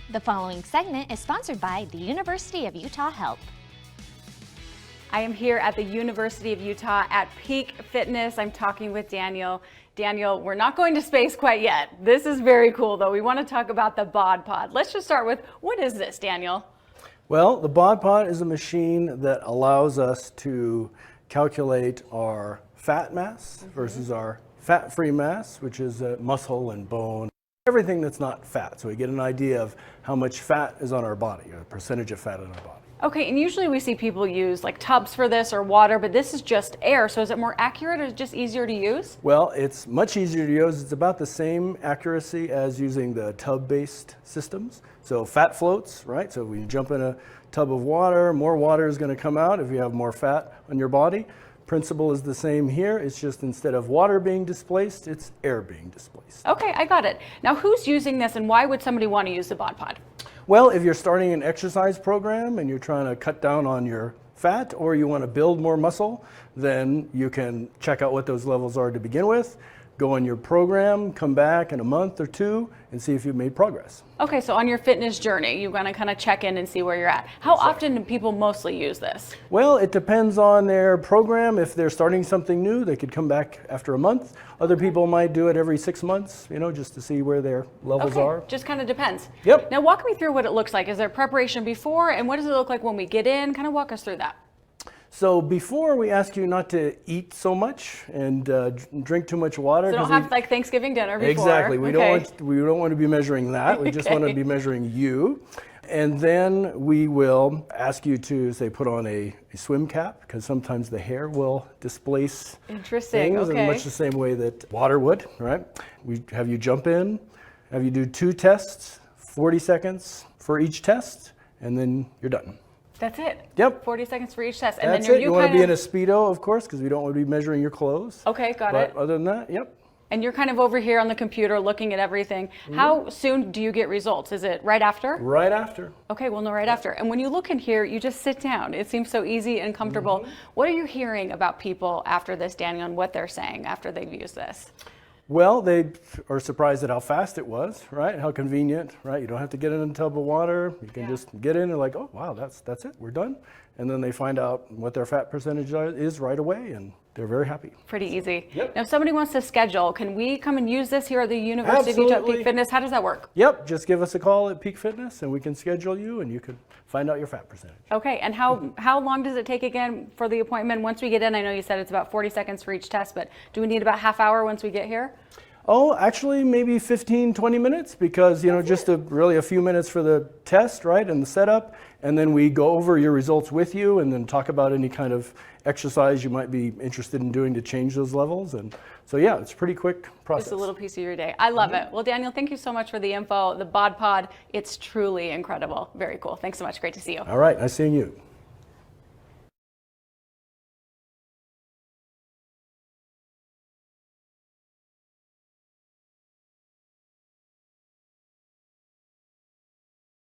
The following segment is sponsored by the University of Utah Health. I am here at the University of Utah at Peak Fitness. I'm talking with Daniel. Daniel, we're not going to space quite yet. This is very cool though. We want to talk about the bod pod. Let's just start with, what is this, Daniel? Well, the bod pod is a machine that allows us to calculate our fat mass versus our fat-free mass, which is muscle and bone, everything that's not fat. So we get an idea of how much fat is on our body, or a percentage of fat in our body. Okay, and usually we see people use like tubs for this or water, but this is just air. So is it more accurate or is it just easier to use? Well, it's much easier to use. It's about the same accuracy as using the tub-based systems. So fat floats, right? So when you jump in a tub of water, more water is going to come out if you have more fat on your body. Principle is the same here. It's just instead of water being displaced, it's air being displaced. Okay, I got it. Now who's using this and why would somebody want to use the bod pod? Well, if you're starting an exercise program and you're trying to cut down on your fat or you want to build more muscle, then you can check out what those levels are to begin with, go on your program, come back in a month or two and see if you've made progress. Okay, so on your fitness journey, you want to kind of check in and see where you're at. How often do people mostly use this? Well, it depends on their program. If they're starting something new, they could come back after a month. Other people might do it every 6 months, just to see where their levels are. Just kind of depends. Yep. Now walk me through what it looks like. Is there preparation before and what does it look like when we get in? Kind of walk us through that. So before, we ask you not to eat so much and drink too much water. So don't have like Thanksgiving dinner before. Exactly. We don't want to be measuring that. We just want to be measuring you. And then we will ask you to, say, put on a swim cap, because sometimes the hair will displace things in much the same way that water would, right? We have you jump in, have you do 2 tests, 40 seconds for each test, and then you're done. That's it? Yep. 40 seconds for each test. And That's then it. You want to be in a Speedo, of course, because we don't want to be measuring your clothes. Okay, got it. But other than that, yep. And you're kind of over here on the computer looking at everything. How soon do you get results? Is it right after? Right after. Okay, well, no, right after. And when you look in here, you just sit down. It seems so easy and comfortable. What are you hearing about people after this, Daniel, and what they're saying after they've used this? Well, they are surprised at how fast it was, right? How convenient, right? You don't have to get in a tub of water. You can just get in and like, oh, wow, that's it. We're done. And then they find out what their fat percentage is right away, and they're very happy. Pretty easy. Yep. Now, if somebody wants to schedule, can we come and use this here at the University of Utah Peak Fitness? How does that work? Yep. Just give us a call at Peak Fitness, and we can schedule you, and you can find out your fat percentage. Okay. And how long does it take again for the appointment? Once we get in, I know you said it's about 40 seconds for each test, but do we need about half hour once we get here? Oh, actually, maybe 15, 20 minutes, because, just really a few minutes for the test, right, and the setup, and then we go over your results with you and then talk about any kind of exercise you might be interested in doing to change those levels. And so, yeah, it's a pretty quick process. Just a little piece of your day. I love it. Well, Daniel, thank you so much for the info. The bod pod, it's truly incredible. Very cool. Thanks so much. Great to see you. All right. Nice seeing you.